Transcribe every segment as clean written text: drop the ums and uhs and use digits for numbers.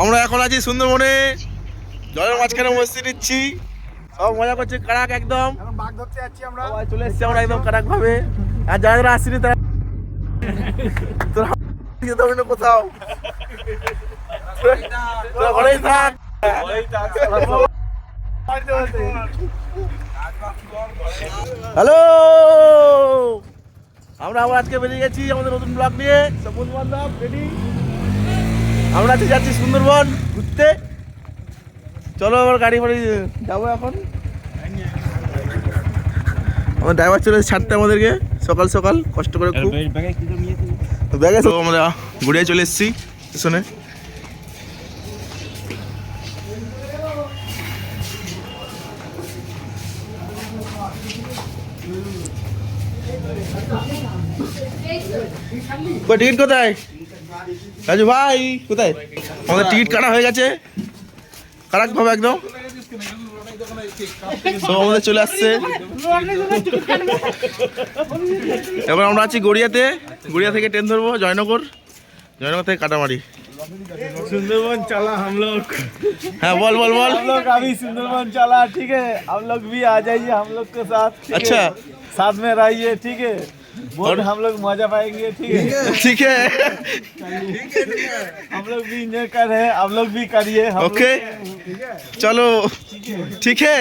আমরা এখন আছি সুন্দরবনে, জলের মাঝখানে বসে নিচ্ছি, সব মজা করছে কারাক একদম। বাঘ ধরতে যাচ্ছি আমরা, চলে এসছি আমরা একদম কারাক ভাবে। আর যারা যারা আসছিনি তারা কোথাও ঘরেই থাক। হ্যালো, আমরা আবার আজকে বেরিয়ে গেছি আমাদের নতুন ব্লগ নিয়ে। সব বন্ধু বান্ধব রেডি, আমরা আজকে যাচ্ছি সুন্দরবন ঘুরতে। চলো আবার গাড়ি ফাড়ি যাবো এখন। আমার ড্রাইভার চলে ছাড়তে আমাদেরকে সকাল সকাল কষ্ট করে খুব। ব্যাগে তো আমরা ঘুরে চলে এসেছি স্টেশনে। টিকিট কোথায় রাজু ভাই, কোথায়? আমাদের টিকিট কাটা হয়ে গেছে কারাক ভাবে একদম। তো আমাদের চলে আসছে। এবার আমরা আছি গড়িয়াতে, গড়িয়া থেকে ট্রেন ধরবো জয়নগর, जयनगर থেকে काटामारी। सुंदरबन चला हम लोग। हाँ बोल बोल बोल। हम लोग अभी सुंदरबन चला, ठीक है, हम लोग भी आ जाइए हम लोग के साथ। अच्छा, साथ में रहिए, ठीक है, बहुत हम लोग मजा पाएंगे, ठीक है ठीक है हम लोग भी इंजॉय कर रहे हैं, आप लोग भी करिए। ओके चलो ठीक है।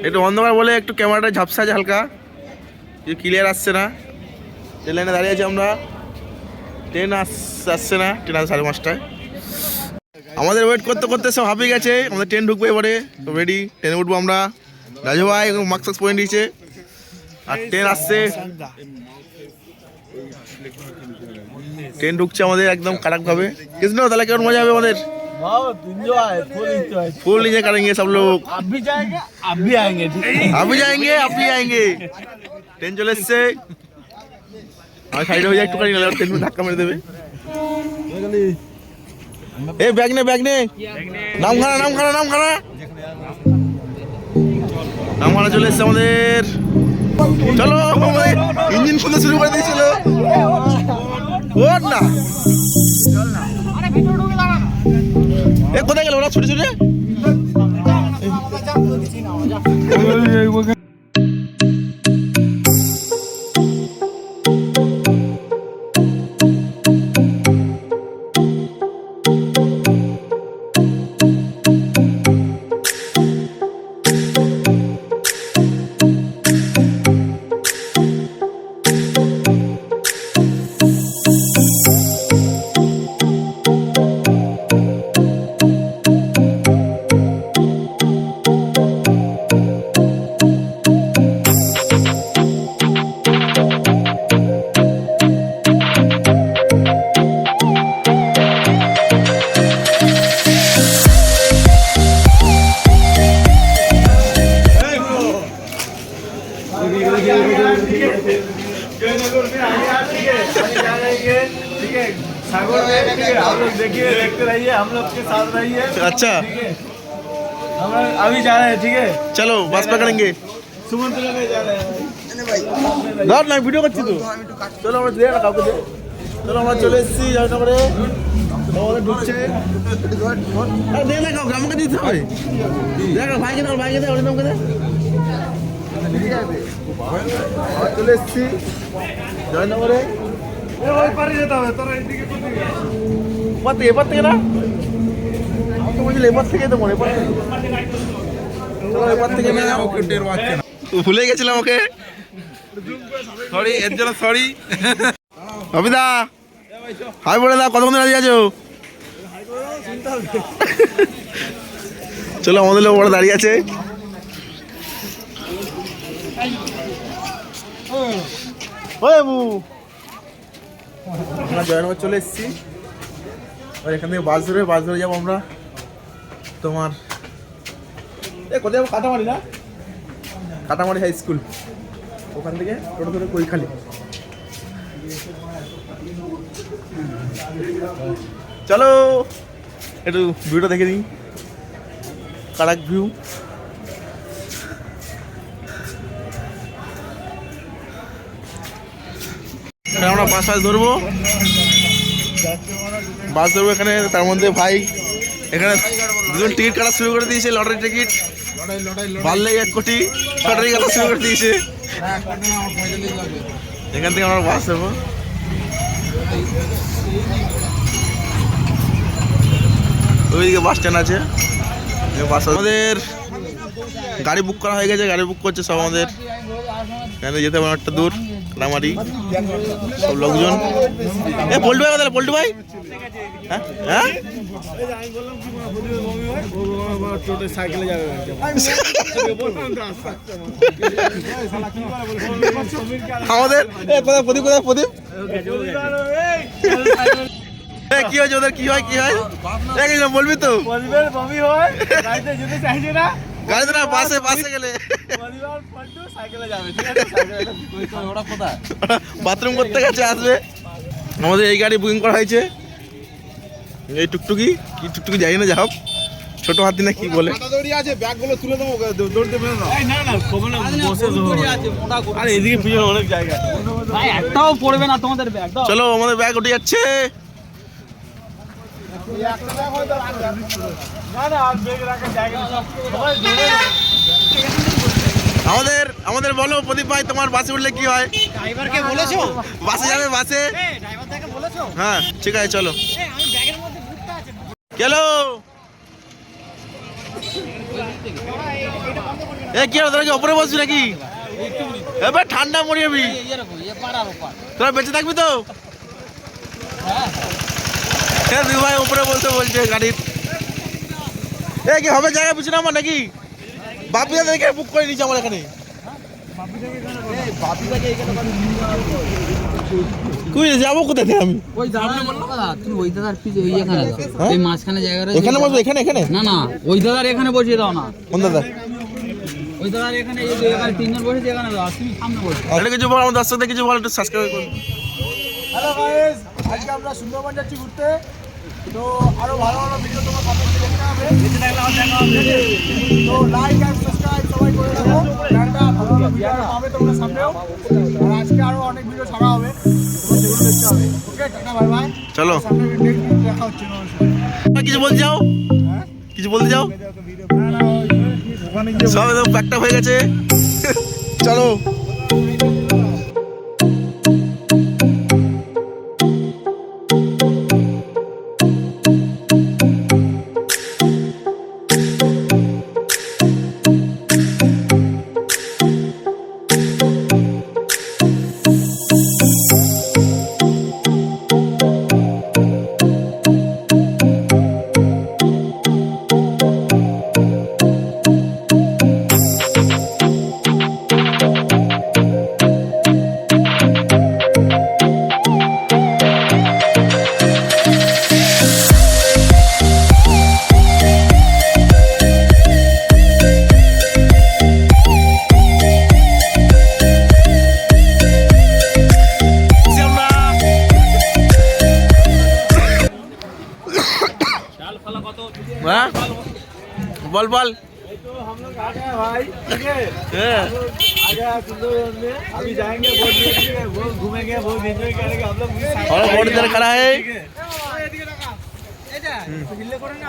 একটু অন্ধকার বলে একটু ক্যামেরাটা ঝাপসা আছে হালকা, যে ক্লিয়ার আসছে না। ট্রেন লাইনে দাঁড়িয়ে আছি আমরা, ট্রেন আসছে না, ট্রেন আসছে 5:30টায়। আমাদের ওয়েট করতে করতে সব হাঁপিয়ে গেছে। আমাদের ট্রেন ঢুকবে এবারে, তো রেডি, ট্রেনে উঠবো আমরা। রাজু ভাই মাস্ক পরে নিয়েছে আর ট্রেন আসছে, ট্রেন ঢুকছে আমাদের একদম কারাক ভাবে। কৃষ্ণ তাহলে কেমন মজা হবে আমাদের? बहुत एंजॉय, फुल एंजॉय करेंगे सब लोग। आप भी जाएंगे, आप भी आएंगे, ठीक है, आप भी जाएंगे, आप भी आएंगे। ट्रेन चले এসছে, আর সাইড হয়ে যায় একটুখানি, নালে ট্রেন ধাক্কা মেরে দেবে। এই ব্যাগ নে, ব্যাগ নে, নামখানা নামখানা নামখানা নামখানা চলে এসছে আমাদের। চলো ইঞ্জিন খুলতে শুরু করে দিয়েছিল, ওর না এ কোথায় গেল ওরা ছুটে ছুটে? सागर में, ठीक है, आप लोग देखिए, देखते रहिए, हम लोग के साथ रहिए। अच्छा हम लोग अभी जा रहे हैं, ठीक है, चलो बस पकड़ेंगे। सुमंतला में जा रहे हैं। ধর না ভিডিও করছি তো। চলো আমরা দিয়ে না কাউকে দে। চলো আমরা চলে এসেছি জয়নগরে, আমাদের ঢুকছে। আরে দে না কাউকে, আমাকে দিতে হবে। দেখ ভাইকে দাও, ভাইকে দাও, ওর নামকে দে। আমরা চলে এসেছি জয়নগরে। ওই পারে যেতে হবে, তোরা এইদিকে কোন দিকে? এবার থেকে না, আমি তো বলছি এবার থেকে তো মনে পড়ে। এবার থেকে না, ওকে টের পাচ্ছে না, ভুলে গেছিলাম ওকে, সরি, এর জন্য সরি। অবিদা হাই বলে দাও, কতক্ষণ দাঁড়িয়ে আছো? চলো আমাদের লোক ওরা দাঁড়িয়ে আছে। আমরা জয়নগর চলে এসেছি, আর এখান থেকে বাস ধরে যাবো আমরা তোমার কোথায় যাবো? কাটামারি না, কাটামারি হাই স্কুল, ওখান থেকে টোটো ধরে কৈখালি। চলো একটু ভিউটা দেখে নিই, কারাক ভিউ। এখানে আমরা বাস ধরবো, বাস ধরবো এখানে। তার মধ্যে ভাই এখানে দুজন টিকিট কাটা শুরু করে দিয়েছে, লটারি টিকিট বাড়লেই 1 কোটি লটারি কাটা শুরু করে দিয়েছে। এখান থেকে আমরা বাস ধরবো। ওইদিকে বাস স্ট্যান্ড আছে, বাস আমাদের গাড়ি বুক করা হয়ে গেছে, গাড়ি বুক করছে সব আমাদের। এখানে যেতে হবে অনেকটা দূর, রামারি সব লোকজন। পল্টু ভাই কোথায়? পল্টু ভাই হ্যাঁ হ্যাঁ সাইকেলে যাবে আমাদের কোথায় প্রদীপ? কোথায় প্রদীপ? কি হয়েছে ওদের? কি হয় কি হয় বলবি তো? গাড়িতে না, বাসে বাসে গেলে বাথরুম করতে গেছে, আসবে। আমাদের এই গাড়ি বুকিং করা হয়েছে, এই টুকটুকি কি টুকটুকি যাই না, যা হোক ছোট হাতি না কি বলে। এদিকে পিছনে অনেক জায়গা, একটাও পড়বে না তোমাদের ব্যাগ। চলো আমাদের ব্যাগ উঠে যাচ্ছে। আমাদের আমাদের বলো প্রদীপ ভাই, তোমার বাসে উঠলে কি হয়? ড্রাইভারকে বলেছো? বাসে যাবে বাসে? ড্রাইভারটাকে বলেছো? হ্যাঁ ঠিক আছে চলো। আমি ব্যাগের মধ্যে বুকটা আছে। চলো। কি হলো, তোরা কি ওপরে বসবি নাকি? এবার ঠান্ডা মরে যাবি, তোরা বেঁচে থাকবি তো? হ্যাঁ দিদি ভাই উপরে বলতে বলছে গাড়ির। কি হবে জায়গা পিছনে আমার নাকি? বাপি দাদাকে বুক করে নিয়েছি আমার এখানে। কই যাবো কোথায় থেকে আমি? ওই দাদা তুমি ওই দাদার পিছে ওই এখানে দাও, এই মাঝখানে জায়গাটা এখানে বসবো? এখানে এখানে না না, ওই দাদার এখানে বসিয়ে দাও না। কোন দাদা? ওই দাদার এখানে, এই যে এখানে তিনজন বসেছে, এখানে দাও, তুমি সামনে বসো। আরে কিছু বল, আমার দর্শকদের কিছু বল, একটু সাবস্ক্রাইব করুন। হ্যালো গাইস, আজকে আমরা সুন্দরবন যাচ্ছি ঘুরতে। তো আরো ভালো ভালো ভিডিও তোমার সামনে দেখতে হবে, তো লাইক আর সাবস্ক্রাইব সবাই করে দাও। গানটা ভালো ভালো ভিডিও পাবে তোমরা সামনেও, আর আজকে আরো অনেক ভিডিও ছাড়া হবে, তোমরা সেগুলো দেখতে হবে। ওকে, টাটা বাই বাই। চলো সামনে ভিডিও দেখা হচ্ছে না। কিছু বলতে যাও, কিছু বলতে যাও। সব একদম প্যাকটা হয়ে গেছে, চলো। হ্যাঁ বল বল। तो हम लोग आ गए भाई, ठीक है? হ্যাঁ आ गया सुंदरबन में, अभी जाएंगे बहुत देखेंगे, बहुत घूमेंगे, बहुत एंजॉय करेंगे हम लोग। और बहुत देर खड़ा है।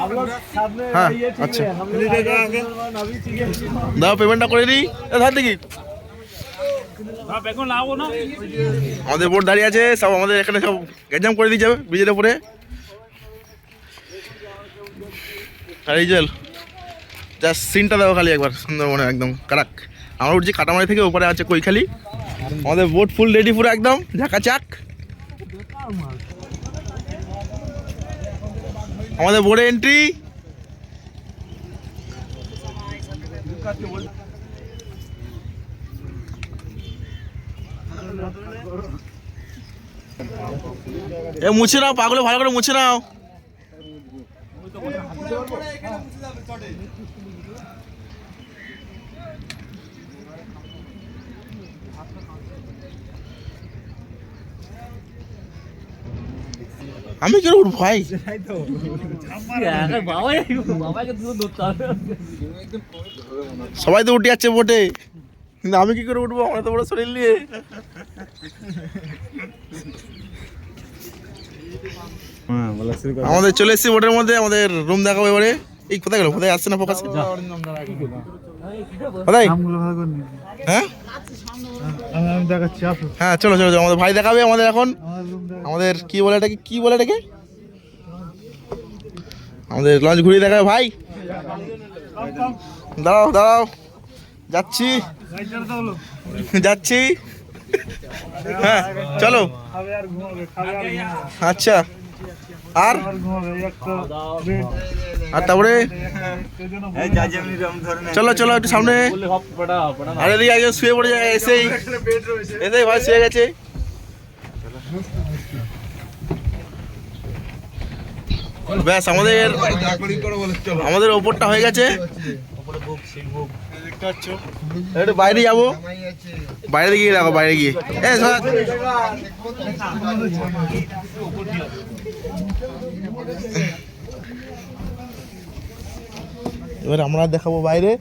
हम लोग साथ में हाँ, रहिए, ठीक अच्छा। है? हम लोग आ गए सुंदरबन अभी, ठीक है? দাও পেমেন্টটা করে দিই। ধার দেখি আমাদের বোট দাঁড়িয়ে আছে, সব আমাদের এখানে সব গ্যাজাম করে দিয়ে যাবে ব্রিজের উপরে। আর এই জল জাস্ট সিনটা দাও খালি একবার, সুন্দরবনে একদম কারাক। আমরা উঠছি কাটামারি থেকে, উপরে আছে কৈখালি। আমাদের বোট ফুল রেডি পুরো একদম ঝাঁকাচাক। আমাদের বোর্ডে এন্ট্রি। মুছে নাও পাগুলো, ভালো করে মুছে নাও। আমি কেন উঠবো ভাই? সবাই তো উঠে যাচ্ছে বোটে, কিন্তু আমি কি করে উঠবো? আমরা তো বড় শরীর নিয়ে। আমাদের চলে এসেছি বোটের মধ্যে, আমাদের রুম দেখাবো এবারে। এই কোথায় গেল, কোথায় আসছে না ফোকাস? কোথায়? হ্যাঁ আমি দেখাচ্ছি আসো। হ্যাঁ চলো চলো চলো, আমাদের ভাই দেখাবে আমাদের এখন। আমাদের কি বলে এটাকে, কি বলে এটাকে? আমাদের লঞ্চ ঘুরিয়ে দেখাবে ভাই। দাঁড়াও দাঁড়াও, যাচ্ছি যাচ্ছি। হ্যাঁ চলো। আচ্ছা আর আর তারপরে চলো চলো একটু সামনে। আরে দিকে আগে শুয়ে পড়ে যায়, এসেই এসেই ভাই শুয়ে গেছে। ব্যাস আমাদের ওপরটা হয়ে গেছে। একটু বাইরে যাবো, বাইরে গিয়ে রাখো, বাইরে গিয়ে। এবার আমরা দেখাবো বাইরে।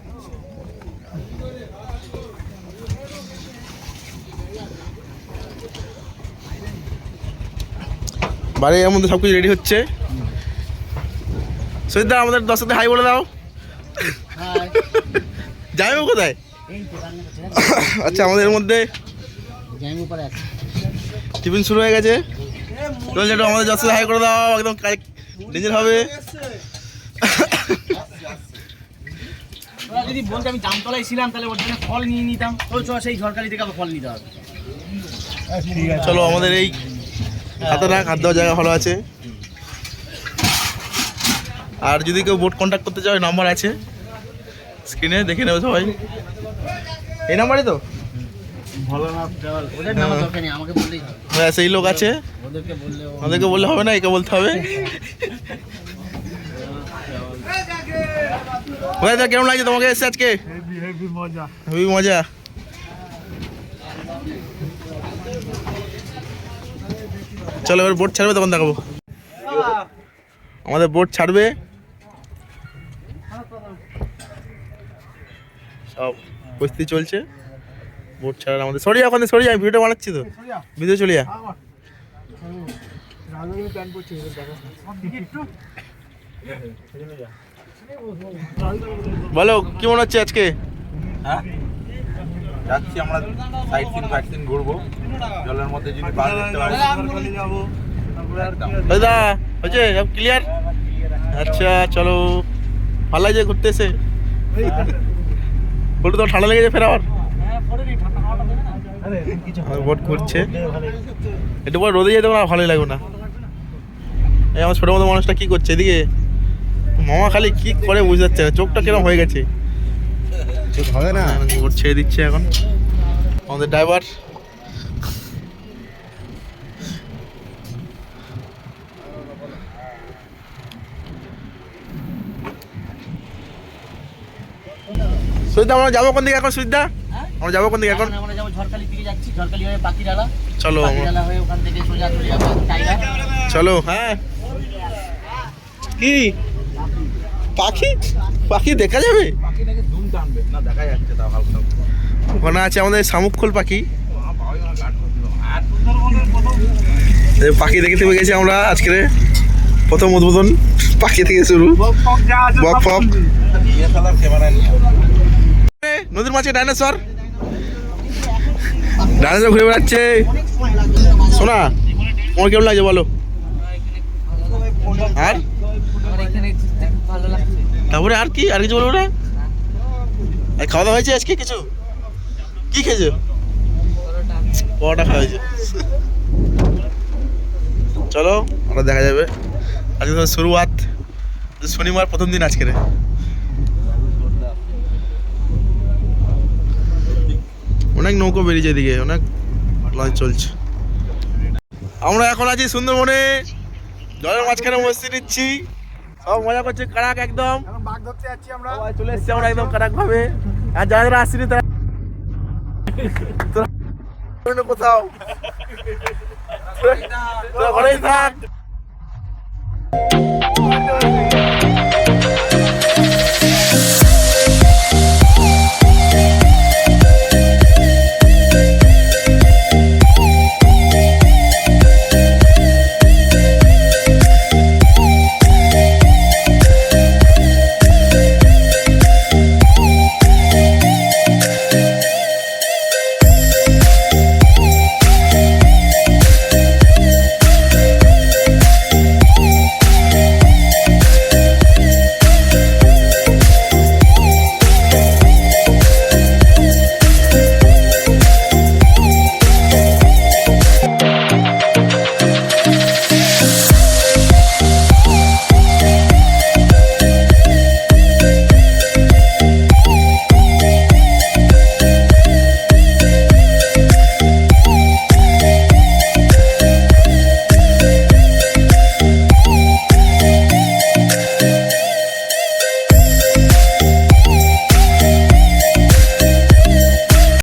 বাইরে এর মধ্যে সবকিছু রেডি হচ্ছে। সৈয়দা আমাদের 10 সাথে হাই বলে দাও। যাইবো কোথায়? আচ্ছা আমাদের মধ্যে টিফিন শুরু হয়ে গেছে। চল যেটা আমাদের 10 সাথে হাই করে দাও, একদম ডেঞ্জার হবে। যদি বলতে আমি জামতলায় ছিলাম তাহলে ওর জন্য ফল নিয়ে নিতাম। সেই ঝড়খালি থেকে আবার ফল নিতে হবে। চলো আমাদের এই হাত দেওয়ার জায়গা ভালো আছে। আর যদি কেউ বোট কন্ট্যাক্ট করতে চাও নাম্বার আছে স্ক্রিনে, দেখে নেবে সবাই। এই নাম্বারই তো ওদের নাম্বার দরকার নেই, আমাকে বললেই হবে। হ্যাঁ সেই লোক আছে, ওদেরকে বললে হবে না, একে বলতে হবে। কেমন লাগছে তোমাকে এসে আজকে? হেভি মজা। চলো এবার বোট ছাড়বে তখন দেখাবো। আমাদের বোট ছাড়বে, সব প্রস্তুতি চলছে বোট ছাড়ার। আমাদের সরিয়া ওখানে সরিয়া, আমি ভিডিওটা বানাচ্ছি তো, ভিডিও চলিয়া। বলো কি মনে হচ্ছে আজকে? হ্যাঁ যাচ্ছি আমরা সাইট সিন ঘুরবো জলের মধ্যে, যদি বাঘ দেখতে পারি দাদা হচ্ছে সব ক্লিয়ার। আচ্ছা চলো, ভালো লাগছে ঘুরতে এসে? বলতে তো ঠান্ডা লেগেছে ফেরাবার। বোট ঘুরছে, একটু পরে রোদে যেতে না ভালোই লাগবে না। এই আমার ছোটো মতো মানুষটা কি করছে এদিকে? মামা খালি কি করে বুঝতে যাচ্ছে না, চোখটা কিরকম হয়ে গেছে। হবে না বোট ছেড়ে দিচ্ছে এখন আমাদের ড্রাইভার। সুইদা আমরা যাবো কোন দিকে এখন? সুইদা আমরা যাবো কোন দিকে এখন? আমরা যাবো ঝড়খালি থেকে, যাচ্ছি ঝড়খালি হয়ে পাখিরালা। চলো পাখিরালা হয়ে ওখান থেকে সোজা চলে যাবো টাইগার। চলো। হ্যাঁ কি পাখি, পাখি দেখা যাবে? জুম টানবে না, দেখা যাচ্ছে তাও হালকা। ওখানে আছে আমাদের শামুকখোল পাখি। এই পাখি দেখতে পেয়ে গেছি আমরা আজকে, প্রথম উদ্বোধন পাখি থেকে শুরু। বক ফক ক্যামেরা নিয়ে নদীর মাঝে ডাইনোসর ঘুরে বেড়াচ্ছে। শোনা তোমার কেমন লাগছে বলো? আর তারপরে আর কি, আর কিছু বলবো না? আর খাওয়া দাওয়া হয়েছে আজকে? কিছু কি খেয়েছো? পরোটা খাওয়া হয়েছে। চলো আমরা দেখা যাবে। আজকে তো শুরুয়াত, শনিবার প্রথম দিন আজকে। অনেক নৌকো বেরিয়েছে এদিকে, অনেক লঞ্চ চলছে। আমরা এখন আছি সুন্দরবনে, জলের মাঝখানে বসে নিচ্ছি, সব মজা করছে কারাক একদম। বাঘ ধরতে যাচ্ছি আমরা, চলে এসছি আমরা একদম কারাক ভাবে। আর যারা যারা আসছিনি তারা কোথাও ঘরেই থাক।